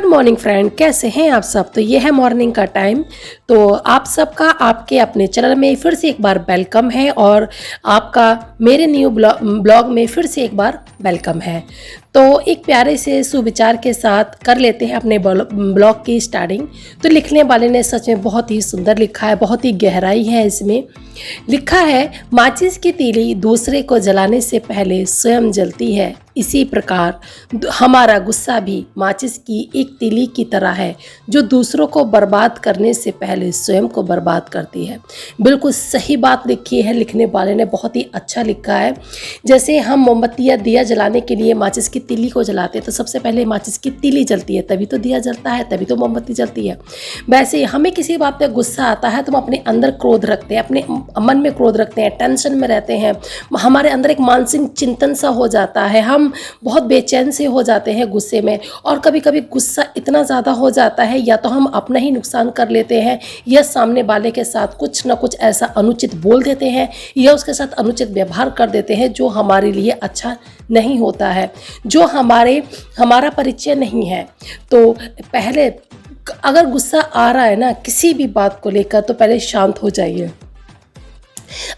Morning friend, कैसे हैं आप सब। तो ये है मॉर्निंग का टाइम। तो आप सबका आपके अपने चैनल में फिर से एक बार वेलकम है और आपका मेरे न्यू ब्लॉग में फिर से एक बार वेलकम है। तो एक प्यारे से सुविचार के साथ कर लेते हैं अपने ब्लॉग की स्टार्टिंग। तो लिखने वाले ने सच में बहुत ही सुंदर लिखा है, बहुत ही गहराई है इसमें। लिखा है, माचिस की तीली दूसरे को जलाने से पहले स्वयं जलती है, इसी प्रकार हमारा गुस्सा भी माचिस की एक तीली की तरह है जो दूसरों को बर्बाद करने से पहले स्वयं को बर्बाद करती है। बिल्कुल सही बात लिखी है, लिखने वाले ने बहुत ही अच्छा लिखा है। जैसे हम मोमबत्ती या दिया जलाने के लिए माचिस की तीली को जलाते हैं तो सबसे पहले माचिस की तीली जलती है, तभी तो दिया जलता है, तभी तो मोमबत्ती जलती है। वैसे हमें किसी बात पे गुस्सा आता है तो हम अपने अंदर क्रोध रखते हैं, अपने मन में क्रोध रखते हैं, टेंशन में रहते हैं, हमारे अंदर एक मानसिक चिंतन सा हो जाता है, हम बहुत बेचैन से हो जाते हैं गुस्से में। और कभी कभी गुस्सा इतना ज़्यादा हो जाता है या तो हम अपना ही नुकसान कर लेते हैं या सामने वाले के साथ कुछ ना कुछ ऐसा अनुचित बोल देते हैं या उसके साथ अनुचित व्यवहार कर देते हैं जो हमारे लिए अच्छा नहीं होता है, जो हमारा परिचय नहीं है। तो पहले अगर गुस्सा आ रहा है ना किसी भी बात को लेकर तो पहले शांत हो जाइए,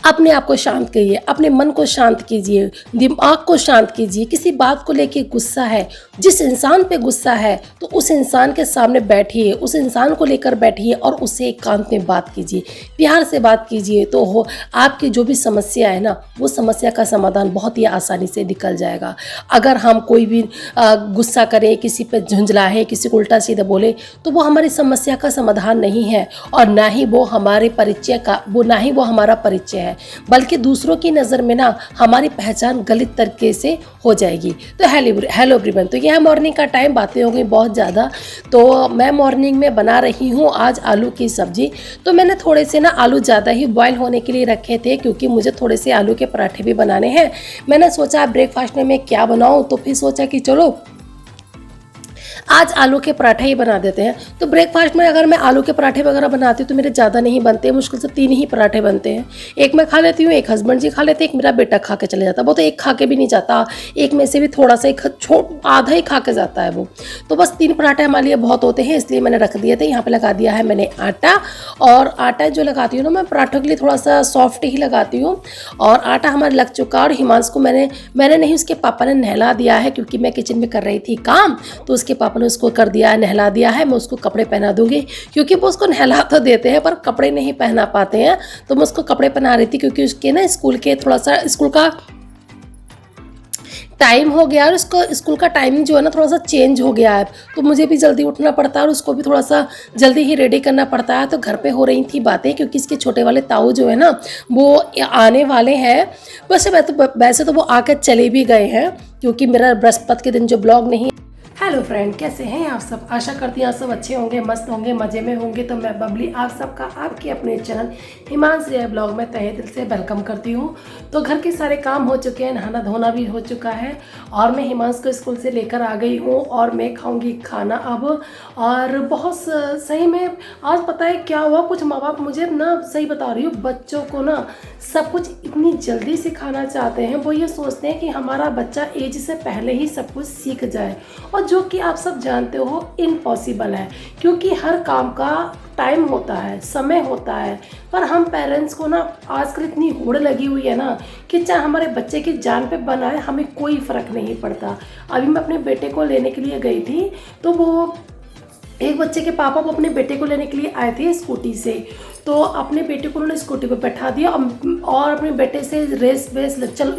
अपने आप को शांत करिए, अपने मन को शांत कीजिए, दिमाग को शांत कीजिए। किसी बात को लेके गुस्सा है, जिस इंसान पे गुस्सा है तो उस इंसान के सामने बैठिए, उस इंसान को लेकर बैठिए और उससे एकांत में बात कीजिए, प्यार से बात कीजिए। तो हो आपकी जो भी समस्या है ना वो समस्या का समाधान बहुत ही आसानी से निकल जाएगा। अगर हम कोई भी गुस्सा करें, किसी पे झुंझलाएं, किसी को उल्टा सीधा बोले तो वो हमारी समस्या का समाधान नहीं है और ना ही वो हमारे परिचय का ना ही वो हमारा परिचय है, बल्कि दूसरों की नज़र में ना हमारी पहचान गलत तरीके से हो जाएगी। तो हेलो एवरीवन, तो यह मॉर्निंग का टाइम, बातें हो गई बहुत ज़्यादा। तो मैं मॉर्निंग में बना रही हूँ आज आलू की सब्जी। तो मैंने थोड़े से ना आलू ज़्यादा ही बॉयल होने के लिए रखे थे क्योंकि मुझे थोड़े से आलू के पराठे भी बनाने हैं। मैंने सोचा ब्रेकफास्ट में मैं क्या बनाऊँ, तो फिर सोचा कि चलो आज आलू के पराठे ही बना देते हैं। तो ब्रेकफास्ट में अगर मैं आलू के पराठे वगैरह बनाती हूँ तो मेरे ज़्यादा नहीं बनते, मुश्किल से 3 ही पराठे बनते हैं। एक मैं खा लेती हूँ, एक हस्बैंड जी खा लेते हैं, एक मेरा बेटा खा के चले जाता है। वो तो एक खा के भी नहीं जाता, एक में से भी थोड़ा सा आधा ही खा के जाता है वो। तो बस 3 पराठे हमारे लिए बहुत होते हैं, इसलिए मैंने रख दिए थे। यहाँ पर लगा दिया है मैंने आटा, और आटा जो लगाती हूँ ना मैं पराठों के लिए थोड़ा सा सॉफ्ट ही लगाती हूँ। और आटा हमारा लग चुका और हिमांशु को मैंने नहीं, उसके पापा ने नहला दिया है क्योंकि मैं किचन में कर रही थी काम, तो उसके पापा ने उसको कर दिया है, नहला दिया है। मैं उसको कपड़े पहना दूंगी क्योंकि वो उसको नहला तो देते हैं पर कपड़े नहीं पहना पाते हैं। तो मैं उसको कपड़े पहना रही थी क्योंकि उसके ना स्कूल का टाइम हो गया और उसको स्कूल का टाइमिंग जो है ना थोड़ा सा चेंज हो गया है, तो मुझे भी जल्दी उठना पड़ता है और उसको भी थोड़ा सा जल्दी ही रेडी करना पड़ता है। तो घर पे हो रही थी बातें क्योंकि इसके छोटे वाले ताऊ जो है ना वो आने वाले हैं। वैसे तो वो आकर चले भी गए हैं क्योंकि मेरा बृहस्पति के दिन जो ब्लॉग नहीं। हेलो फ्रेंड, कैसे हैं आप सब। आशा करती हूँ आप सब अच्छे होंगे, मस्त होंगे, मज़े में होंगे। तो मैं बबली आप सबका आपके अपने चैनल हिमांशु रिया ब्लॉग में तहे दिल से वेलकम करती हूँ। तो घर के सारे काम हो चुके हैं, नहाना धोना भी हो चुका है और मैं हिमांशु को स्कूल से लेकर आ गई हूँ और मैं खाऊंगी खाना अब। और बहुत सही में आज पता है क्या हुआ, कुछ माँ बाप, मुझे ना सही बता रही हूँ, बच्चों को ना सब कुछ इतनी जल्दी सिखाना चाहते हैं। वो ये सोचते हैं कि हमारा बच्चा एज से पहले ही सब कुछ सीख जाए, और जो कि आप सब जानते हो इम्पॉसिबल है क्योंकि हर काम का टाइम होता है, समय होता है। पर हम पेरेंट्स को ना आजकल इतनी होड़ लगी हुई है ना कि चाहे हमारे बच्चे की जान पे बनाए हमें कोई फ़र्क नहीं पड़ता। अभी मैं अपने बेटे को लेने के लिए गई थी तो वो एक बच्चे के पापा वो अपने बेटे को लेने के लिए आए थे स्कूटी से, तो अपने बेटे को उन्होंने स्कूटी पर बैठा दिया और अपने बेटे से रेस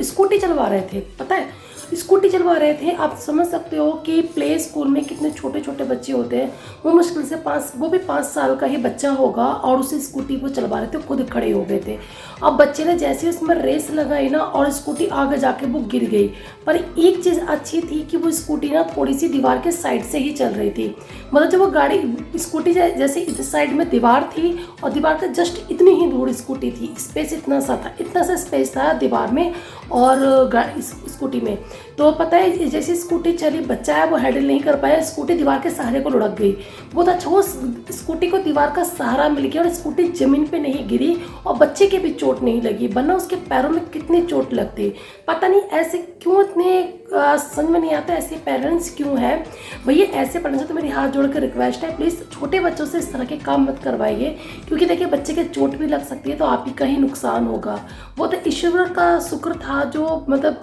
स्कूटी चलवा रहे थे। पता है स्कूटी चलवा रहे थे। आप समझ सकते हो कि प्ले स्कूल में कितने छोटे छोटे बच्चे होते हैं। वो मुश्किल से वो भी 5 साल का ही बच्चा होगा और उसे स्कूटी को चलवा रहे थे, खुद खड़े हो गए थे। अब बच्चे ने जैसे उसमें रेस लगाई ना और स्कूटी आगे जाके वो गिर गई। पर एक चीज़ अच्छी थी कि वो स्कूटी ना थोड़ी सी दीवार के साइड से ही चल रही थी। मतलब जब वो स्कूटी जैसे इस साइड में दीवार थी और दीवार का जस्ट इतनी ही दूर स्कूटी थी, स्पेस इतना सा स्पेस था दीवार में और स्कूटी में। तो पता है जैसे स्कूटी चली, बच्चा है वो हैंडल नहीं कर पाया, स्कूटी दीवार के सहारे को लुढ़क गई। बहुत अच्छा वो स्कूटी को दीवार का सहारा मिल गया और स्कूटी ज़मीन पे नहीं गिरी और बच्चे के भी चोट नहीं लगी, वरना उसके पैरों में कितनी चोट लगती। पता नहीं ऐसे क्यों इतने समझ में नहीं आता, ऐसे पेरेंट्स क्यों हैं भैया। ऐसे पेरेंट्स से तो मेरी हाथ जोड़ कर रिक्वेस्ट है, प्लीज़ छोटे बच्चों से इस तरह के काम मत करवाइए, क्योंकि देखिए बच्चे के चोट भी लग सकती है तो आप ही का ही नुकसान होगा। वो तो ईश्वर का शुक्र था जो मतलब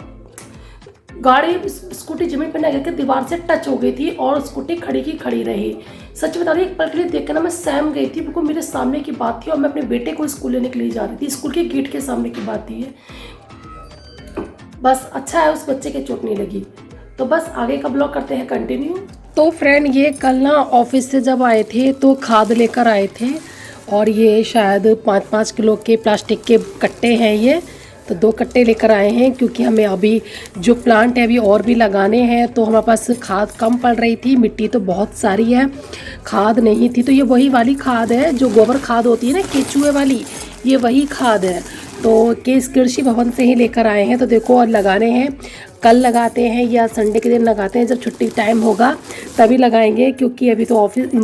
गाड़ी स्कूटी जमीन पर नहीं गिर के दीवार से टच हो गई थी और स्कूटी खड़ी की खड़ी रही। सच बता रही एक पल के लिए देख कर ना मैं सहम गई थी, बिल्कुल मेरे सामने की बात थी और मैं अपने बेटे को स्कूल लेने के लिए जा रही थी, स्कूल के गेट के सामने की बात थी। बस अच्छा है उस बच्चे के चोट नहीं लगी। तो बस आगे का ब्लॉग करते हैं कंटिन्यू। तो फ्रेंड ये कल ना ऑफिस से जब आए थे तो खाद लेकर आए थे और ये शायद 5-5 किलो के प्लास्टिक के कट्टे हैं ये, तो 2 कट्टे लेकर आए हैं क्योंकि हमें अभी जो प्लांट है अभी और भी लगाने हैं, तो हमारे पास खाद कम पड़ रही थी, मिट्टी तो बहुत सारी है, खाद नहीं थी। तो ये वही वाली खाद है जो गोबर खाद होती है ना केचुए वाली, ये वही खाद है। तो केस कृषि भवन से ही लेकर आए हैं। तो देखो और लगाने हैं, कल लगाते हैं या संडे के दिन लगाते हैं, जब छुट्टी टाइम होगा तभी लगाएंगे, क्योंकि अभी तो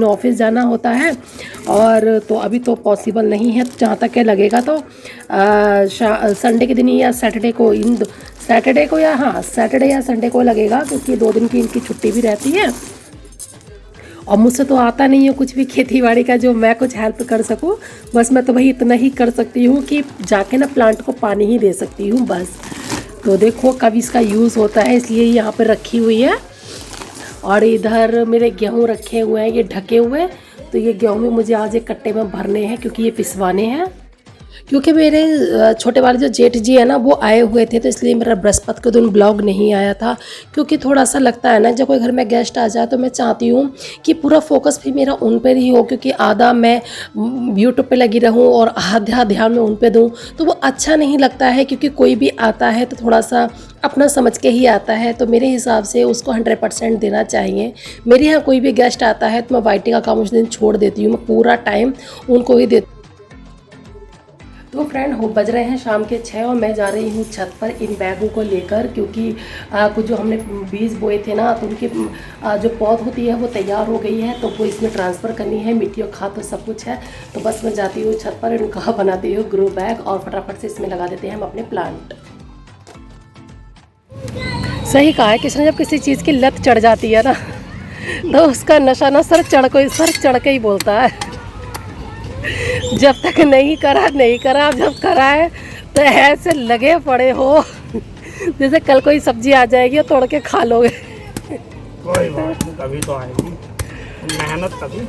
ऑफिस जाना होता है और तो अभी तो पॉसिबल नहीं है। जहाँ तक है लगेगा तो संडे के दिन या सैटरडे को, सैटरडे या संडे को लगेगा, क्योंकि 2 दिन की इनकी छुट्टी भी रहती है। और मुझसे तो आता नहीं है कुछ भी खेती बाड़ी का जो मैं कुछ हेल्प कर सकूं, बस मैं तो वही इतना ही कर सकती हूँ कि जाके ना प्लांट को पानी ही दे सकती हूँ बस। तो देखो कब इसका यूज़ होता है, इसलिए यहाँ पर रखी हुई है। और इधर मेरे गेहूँ रखे हुए हैं, ये ढके हुए, तो ये गेहूँ भी मुझे आज एक कट्टे में भरने हैं क्योंकि ये पिसवाने हैं। क्योंकि मेरे छोटे वाले जो जेठ जी है ना वो आए हुए थे, तो इसलिए मेरा बृहस्पति के दिन ब्लॉग नहीं आया था। क्योंकि थोड़ा सा लगता है ना जब कोई घर में गेस्ट आ जाए तो मैं चाहती हूँ कि पूरा फोकस भी मेरा उन पर ही हो, क्योंकि आधा मैं यूट्यूब पे लगी रहूँ और आधा ध्यान में उन पे दूँ तो वो अच्छा नहीं लगता है। क्योंकि कोई भी आता है तो थोड़ा सा अपना समझ के ही आता है, तो मेरे हिसाब से उसको 100% देना चाहिए। मेरे यहाँ कोई भी गेस्ट आता है तो मैं वाइटी का काम उस दिन छोड़ देती हूँ, मैं पूरा टाइम उनको ही देती हूँ। तो फ्रेंड बज रहे हैं शाम के 6 और मैं जा रही हूँ छत पर इन बैगों को लेकर, क्योंकि कुछ जो हमने बीज बोए थे ना तो उनकी जो पौध होती है वो तैयार हो गई है, तो वो इसमें ट्रांसफ़र करनी है, मिट्टी और खाद तो सब कुछ है। तो बस मैं जाती हूँ छत पर, इनका बनाती हूँ ग्रो बैग और फटाफट से इसमें लगा देते हैं हम अपने प्लांट। सही कहा है, किसी ने जब किसी चीज़ की लत चढ़ जाती है ना तो उसका नशा ना सर चढ़ के ही बोलता है। जब तक नहीं करा, जब करा है तो ऐसे लगे पड़े हो जैसे कल कोई सब्जी आ जाएगी और तोड़ के खा लोगे। कोई बात नहीं, कभी तो आएगी, मेहनत कभी।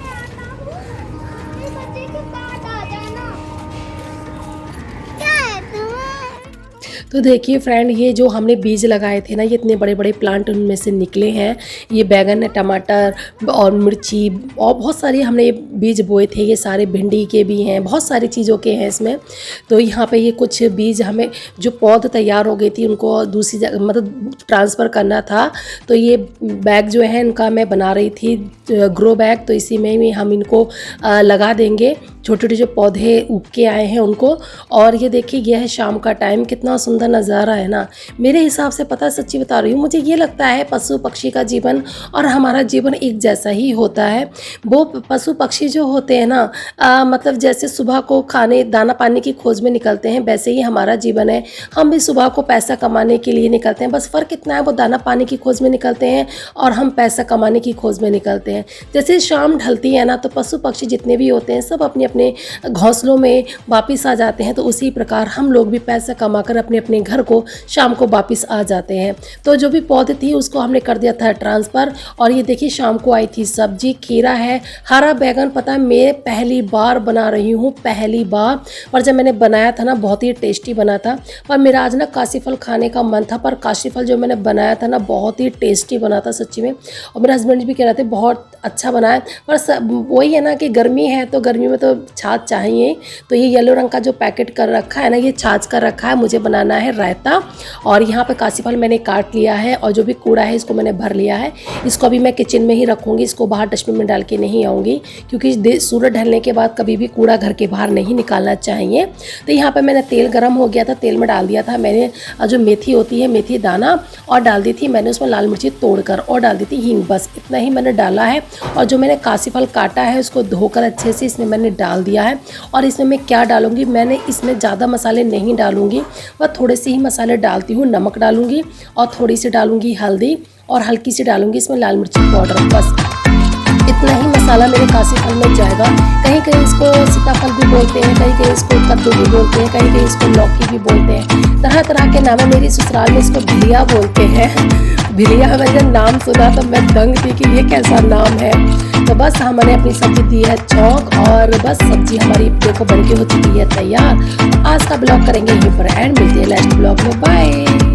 तो देखिए फ्रेंड ये जो हमने बीज लगाए थे ना, ये इतने बड़े बड़े प्लांट उनमें से निकले हैं। ये बैगन है, टमाटर और मिर्ची और बहुत सारे हमने ये बीज बोए थे, ये सारे भिंडी के भी हैं, बहुत सारी चीज़ों के हैं इसमें। तो यहाँ पे ये कुछ बीज हमें जो पौध तैयार हो गई थी उनको दूसरी जगह मतलब ट्रांसफ़र करना था। तो ये बैग जो है इनका मैं बना रही थी ग्रो बैग, तो इसी में भी हम इनको लगा देंगे, छोटे छोटे जो पौधे उग के आए हैं उनको। और ये देखिए यह है शाम का टाइम, कितना सुंदर नज़ारा है ना। मेरे हिसाब से पता सच्ची बता रही हूँ, मुझे ये लगता है पशु पक्षी का जीवन और हमारा जीवन एक जैसा ही होता है। वो पशु पक्षी जो होते हैं ना मतलब जैसे सुबह को खाने दाना पानी की खोज में निकलते हैं, वैसे ही हमारा जीवन है। हम भी सुबह को पैसा कमाने के लिए निकलते हैं, बस फ़र्क इतना है वो दाना पानी की खोज में निकलते हैं और हम पैसा कमाने की खोज में निकलते हैं। जैसे शाम ढलती है ना तो पशु पक्षी जितने भी होते हैं सब अपने अपने घोंसलों में वापस आ जाते हैं। तो उसी प्रकार हम लोग भी पैसा कमाकर अपने अपने घर को शाम को वापस आ जाते हैं। तो जो भी पौधे थी उसको हमने कर दिया था ट्रांसफ़र। और ये देखिए शाम को आई थी सब्जी, खीरा है, हरा बैगन। पता है मैं पहली बार बना रही हूँ, पहली बार। और जब मैंने बनाया था ना बहुत ही टेस्टी बना था। पर मेरा आज ना काशी फल खाने का मन था, पर काशी फल जो मैंने बनाया था ना बहुत ही टेस्टी बना था सच्ची में। और मेरे हस्बैंड भी कह रहे थे बहुत अच्छा बना है। पर वही है ना कि गर्मी है तो गर्मी में तो छाछ चाहिए। तो ये येलो रंग का जो पैकेट कर रखा है ना, ये छाछ कर रखा है। मुझे बनाना है रायता और यहाँ पे काशी फल मैंने काट लिया है और जो भी कूड़ा है इसको मैंने भर लिया है। इसको अभी मैं किचन में ही रखूँगी, इसको बाहर डस्टबिन में डाल के नहीं आऊँगी, क्योंकि सूरज ढलने के बाद कभी भी कूड़ा घर के बाहर नहीं निकालना चाहिए। तो यहाँ पर मैंने तेल गर्म हो गया था, तेल में डाल दिया था मैंने जो मेथी होती है, मेथी दाना, और डाल दी थी मैंने उसमें लाल मिर्ची तोड़कर, और डाल दी थी हींग। बस इतना ही मैंने डाला है। और जो मैंने काशी फल काटा है उसको धोकर अच्छे से इसमें मैंने डाल दिया है। और इसमें मैं क्या डालूंगी, मैंने इसमें ज़्यादा मसाले नहीं डालूंगी, बस थोड़े से ही मसाले डालती हूँ। नमक डालूंगी और थोड़ी सी डालूंगी हल्दी और हल्की सी डालूंगी इसमें लाल मिर्ची पाउडर। बस इतना ही मसाला मेरे काशी फल में जाएगा। कहीं कहीं इसको सीताफल भी बोलते हैं, कहीं कहीं इसको कद्दू भी बोलते हैं, कहीं कहीं इसको लौकी भी बोलते हैं, तरह तरह के नाम है। मेरी ससुराल में इसको भिलिया बोलते हैं। भिलिया मैंने जब नाम सुना तो मैं दंग थी कि ये कैसा नाम है। तो बस हमने अपनी सब्जी दी है चौक और बस सब्जी हमारी देखो बनके हो चुकी है तैयार। तो आज का ब्लॉग करेंगे यहीं पर एंड, मिलते हैं नेक्स्ट ब्लॉग में। बाय।